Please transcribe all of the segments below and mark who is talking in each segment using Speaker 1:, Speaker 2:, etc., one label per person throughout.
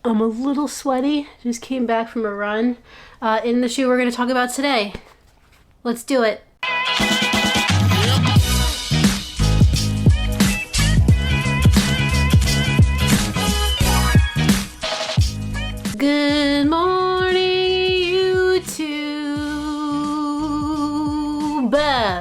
Speaker 1: I'm a little sweaty. Just came back from a run in the shoe we're going to talk about today. Let's do it. Good morning, YouTube.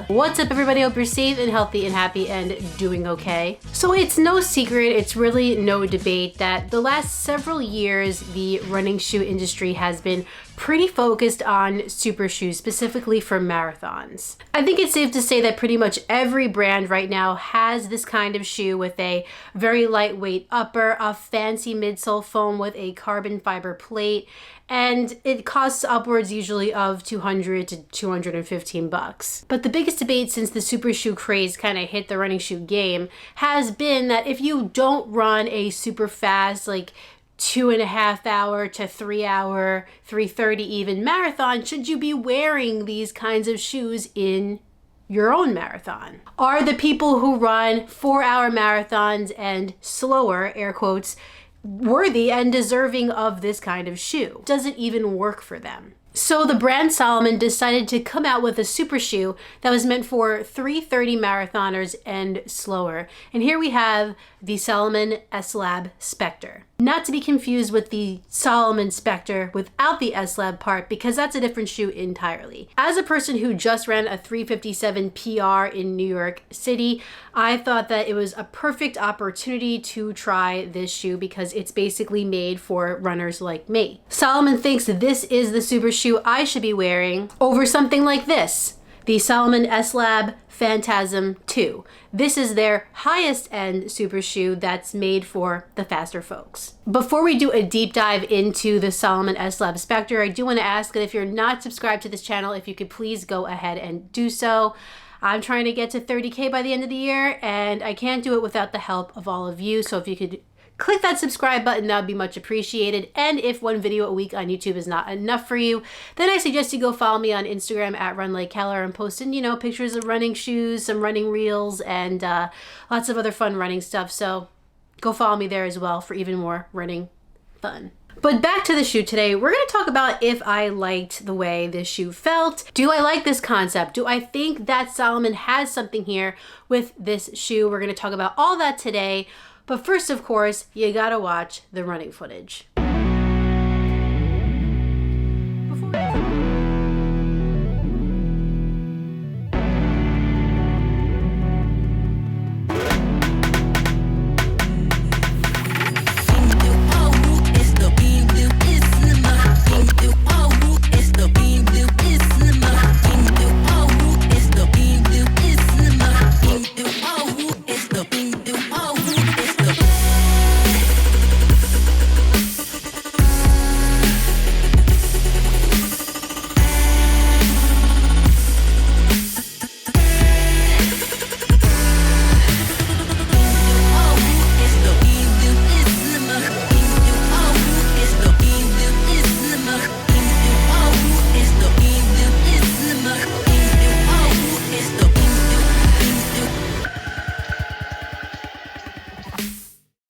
Speaker 1: What's up, everybody? Hope you're safe and healthy and happy and doing okay. So it's no secret, it's really no debate that the last several years, the running shoe industry has been pretty focused on super shoes, specifically for marathons. I think it's safe to say that pretty much every brand right now has this kind of shoe with a very lightweight upper, a fancy midsole foam with a carbon fiber plate, and it costs upwards usually of $200 to $215. But the biggest debate since the super shoe craze kind of hit the running shoe game has been that if you don't run a super fast, like 2.5 hour to 3 hour, 3:30 even marathon, should you be wearing these kinds of shoes in your own marathon? Are the people who run 4-hour marathons and slower, air quotes, worthy and deserving of this kind of shoe? Does it even work for them? So the brand Salomon decided to come out with a super shoe that was meant for 3:30 marathoners and slower. And here we have the Salomon S-Lab Spectur. Not to be confused with the Salomon Spectur without the S-Lab part, because that's a different shoe entirely. As a person who just ran a 3:57 PR in New York City, I thought that it was a perfect opportunity to try this shoe because it's basically made for runners like me. Salomon thinks this is the super shoe I should be wearing over something like this, the Salomon S-Lab Phantasm 2. This is their highest end super shoe that's made for the faster folks. Before we do a deep dive into the Salomon S-Lab Spectur, I do want to ask that if you're not subscribed to this channel, if you could please go ahead and do so. I'm trying to get to 30K by the end of the year, and I can't do it without the help of all of you. So if you could click that subscribe button, that would be much appreciated. And if one video a week on YouTube is not enough for you, then I suggest you go follow me on Instagram at RunLikeKeller. I'm posting, pictures of running shoes, some running reels, and lots of other fun running stuff. So go follow me there as well for even more running fun. But back to the shoe today, we're going to talk about if I liked the way this shoe felt. Do I like this concept? Do I think that Salomon has something here with this shoe? We're going to talk about all that today. But first, of course, you gotta watch the running footage.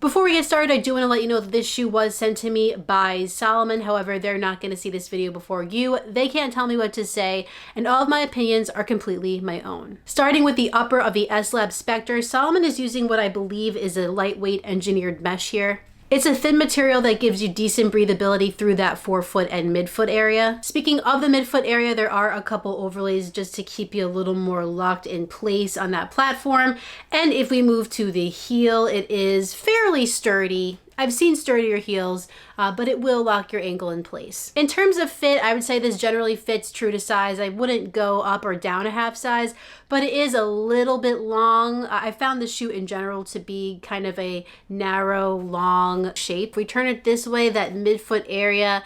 Speaker 1: Before we get started, I do want to let you know that this shoe was sent to me by Salomon. However, they're not going to see this video before you. They can't tell me what to say, and all of my opinions are completely my own. Starting with the upper of the S-Lab Spectur, Salomon is using what I believe is a lightweight engineered mesh here. It's a thin material that gives you decent breathability through that forefoot and midfoot area. Speaking of the midfoot area, there are a couple overlays just to keep you a little more locked in place on that platform. And if we move to the heel, it is fairly sturdy. I've seen sturdier heels, but it will lock your ankle in place. In terms of fit, I would say this generally fits true to size. I wouldn't go up or down a half size, but it is a little bit long. I found the shoe in general to be kind of a narrow, long shape. If we turn it this way, that midfoot area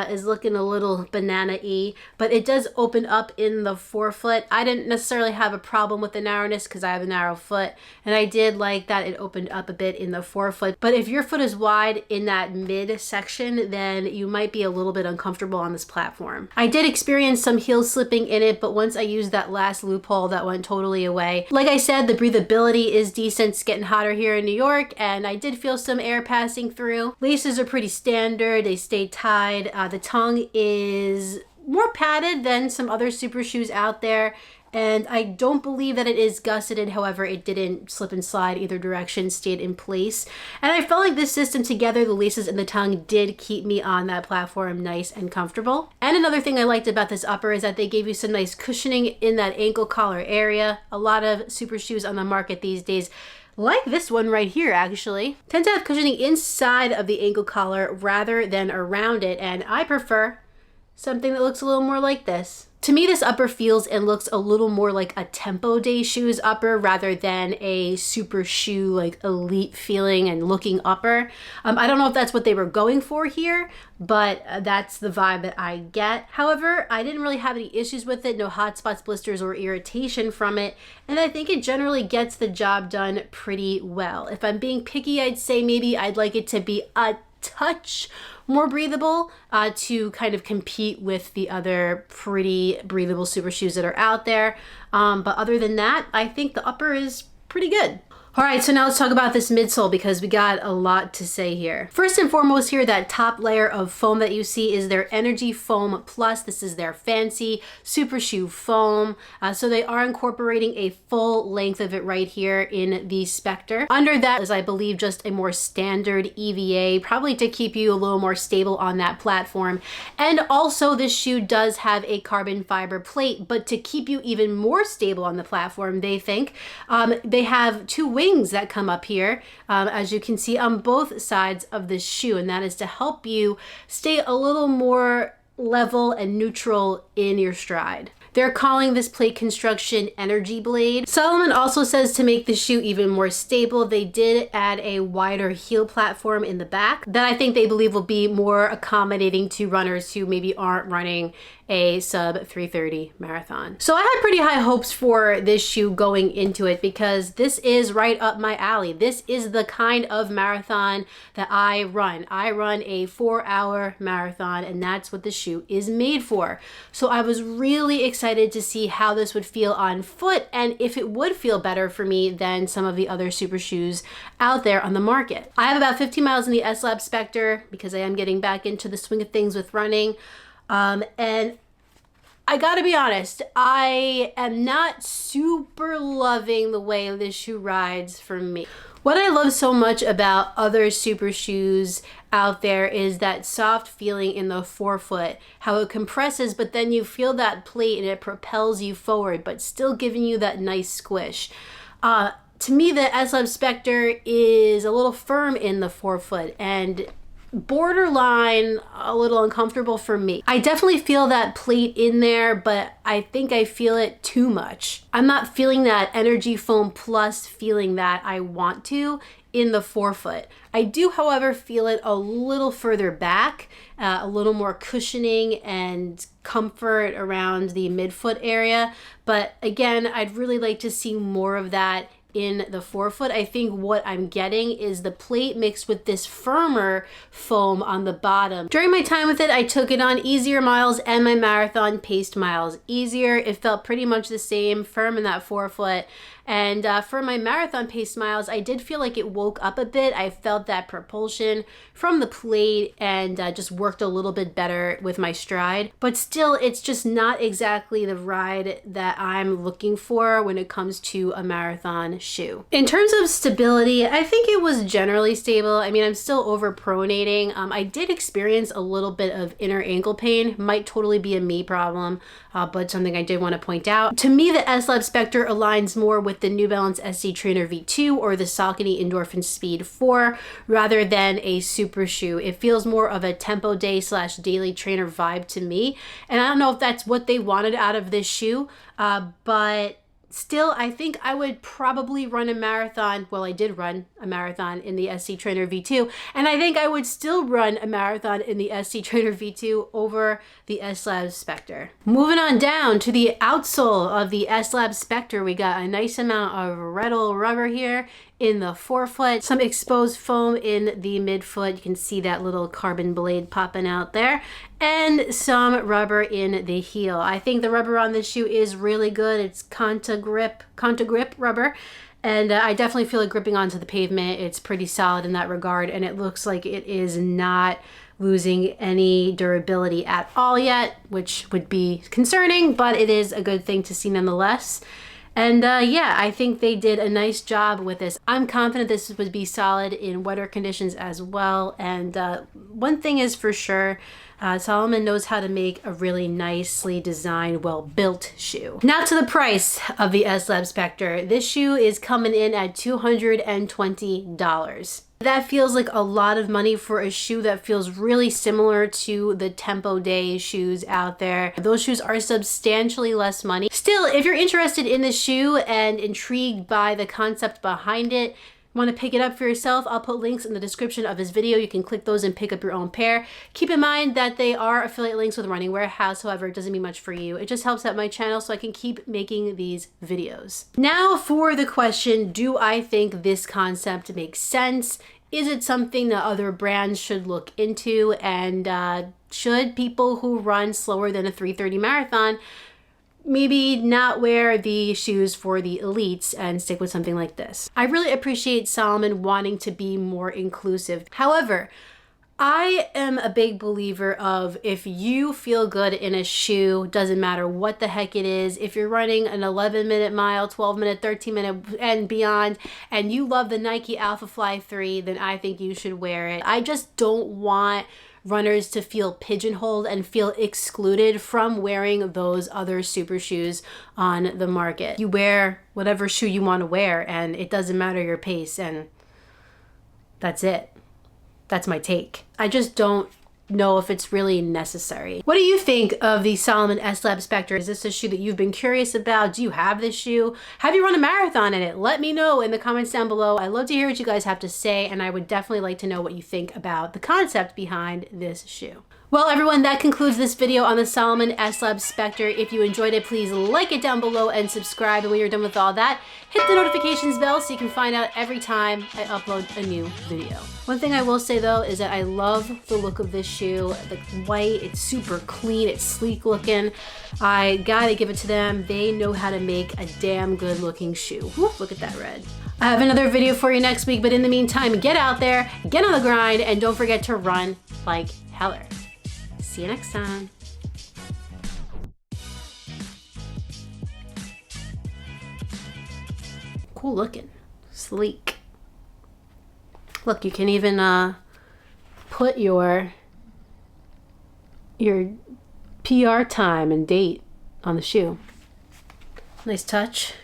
Speaker 1: is looking a little banana-y, but it does open up in the forefoot. I didn't necessarily have a problem with the narrowness because I have a narrow foot, and I did like that it opened up a bit in the forefoot. But if your foot is is wide in that mid section, then you might be a little bit uncomfortable on this platform. I did experience some heel slipping in it, but once I used that last loophole, that went totally away. Like I said, the breathability is decent. It's getting hotter here in New York, and I did feel some air passing through. Laces are pretty standard. They stay tied. The tongue is more padded than some other super shoes out there. And I don't believe that it is gusseted. However, it didn't slip and slide either direction, stayed in place. And I felt like this system together, the laces and the tongue, did keep me on that platform nice and comfortable. And another thing I liked about this upper is that they gave you some nice cushioning in that ankle collar area. A lot of super shoes on the market these days, like this one right here actually, tend to have cushioning inside of the ankle collar rather than around it. And I prefer something that looks a little more like this. To me, this upper feels and looks a little more like a Tempo Day shoes upper rather than a super shoe, like elite feeling and looking upper. I don't know if that's what they were going for here, but that's the vibe that I get. However, I didn't really have any issues with it, no hot spots, blisters, or irritation from it. And I think it generally gets the job done pretty well. If I'm being picky, I'd say maybe I'd like it to be a touch more breathable to kind of compete with the other pretty breathable super shoes that are out there. But other than that, I think the upper is pretty good. All right, so now let's talk about this midsole because we got a lot to say here. First and foremost here, that top layer of foam that you see is their Energy Foam Plus. This is their fancy super shoe foam. So they are incorporating a full length of it right here in the Spectur. Under that is, I believe, just a more standard EVA, probably to keep you a little more stable on that platform. And also this shoe does have a carbon fiber plate, but to keep you even more stable on the platform, they think, they have two wings that come up here, as you can see on both sides of this shoe, and that is to help you stay a little more level and neutral in your stride. They're calling this plate construction Energy Blade. Salomon also says to make the shoe even more stable, they did add a wider heel platform in the back that I think they believe will be more accommodating to runners who maybe aren't running a sub 3:30 marathon. So I had pretty high hopes for this shoe going into it because this is right up my alley. This is the kind of marathon that I run. I run a 4-hour marathon, and that's what the shoe is made for. So I was really excited to see how this would feel on foot and if it would feel better for me than some of the other super shoes out there on the market. I have about 15 miles in the S-Lab Spectur because I am getting back into the swing of things with running. And I gotta be honest, I am not super loving the way this shoe rides for me. What I love so much about other super shoes out there is that soft feeling in the forefoot, how it compresses, but then you feel that plate and it propels you forward, but still giving you that nice squish. To me, the S-Lab Spectur is a little firm in the forefoot and borderline a little uncomfortable for me. I definitely feel that plate in there, but I think I feel it too much. I'm not feeling that Energy Foam Plus feeling that I want to in the forefoot. I do, however, feel it a little further back, a little more cushioning and comfort around the midfoot area. But again, I'd really like to see more of that in the forefoot. I think what I'm getting is the plate mixed with this firmer foam on the bottom. During my time with it, I took it on easier miles and my marathon paced miles. Easier, it felt pretty much the same, firm in that forefoot. And for my marathon pace miles, I did feel like it woke up a bit. I felt that propulsion from the plate and just worked a little bit better with my stride. But still, it's just not exactly the ride that I'm looking for when it comes to a marathon shoe. In terms of stability, I think it was generally stable. I mean, I'm still overpronating. I did experience a little bit of inner ankle pain. Might totally be a me problem, but something I did want to point out. To me, the S-Lab Spectur aligns more with the New Balance SC Trainer V2 or the Saucony Endorphin Speed 4 rather than a super shoe. It feels more of a Tempo Day / daily trainer vibe to me. And I don't know if that's what they wanted out of this shoe, but still, I think I would probably run a marathon. Well, I did run a marathon in the SC Trainer V2, and I think I would still run a marathon in the SC Trainer V2 over the S-Lab Spectur. Moving on down to the outsole of the S-Lab Spectur, we got a nice amount of Redl rubber here in the forefoot, some exposed foam in the midfoot. You can see that little carbon blade popping out there, and some rubber in the heel. I think the rubber on this shoe is really good. It's Conta Grip rubber. And I definitely feel it gripping onto the pavement. It's pretty solid in that regard, and it looks like it is not losing any durability at all yet, which would be concerning, but it is a good thing to see nonetheless. And yeah, I think they did a nice job with this. I'm confident this would be solid in wetter conditions as well. And one thing is for sure, Salomon knows how to make a really nicely designed, well-built shoe. Now to the price of the S-Lab Spectur. This shoe is coming in at $220. That feels like a lot of money for a shoe that feels really similar to the Tempo Day shoes out there. Those shoes are substantially less money. Still, if you're interested in the shoe and intrigued by the concept behind it, want to pick it up for yourself, I'll put links in the description of this video. You can click those and pick up your own pair. Keep in mind that they are affiliate links with Running Warehouse. However, it doesn't mean much for you. It just helps out my channel so I can keep making these videos. Now for the question, do I think this concept makes sense? Is it something that other brands should look into? And should people who run slower than a 3:30 marathon maybe not wear the shoes for the elites and stick with something like this? I really appreciate Salomon wanting to be more inclusive. However, I am a big believer of if you feel good in a shoe, doesn't matter what the heck it is, if you're running an 11-minute mile, 12-minute, 13-minute and beyond, and you love the Nike Alpha Fly 3, then I think you should wear it. I just don't want runners to feel pigeonholed and feel excluded from wearing those other super shoes on the market. You wear whatever shoe you want to wear and it doesn't matter your pace, and that's it. That's my take. I just don't know if it's really necessary. What do you think of the Salomon S-Lab Spectur? Is this a shoe that you've been curious about? Do you have this shoe? Have you run a marathon in it? Let me know in the comments down below. I love to hear what you guys have to say, and I would definitely like to know what you think about the concept behind this shoe. Well, everyone, that concludes this video on the Salomon S-Lab Spectur. If you enjoyed it, please like it down below and subscribe. And when you're done with all that, hit the notifications bell so you can find out every time I upload a new video. One thing I will say though is that I love the look of this shoe. The white, it's super clean, it's sleek looking. I gotta give it to them. They know how to make a damn good looking shoe. Woo, look at that red. I have another video for you next week, but in the meantime, get out there, get on the grind, and don't forget to run like heller. See you next time. Cool looking, sleek. Look, you can even put your PR time and date on the shoe. Nice touch.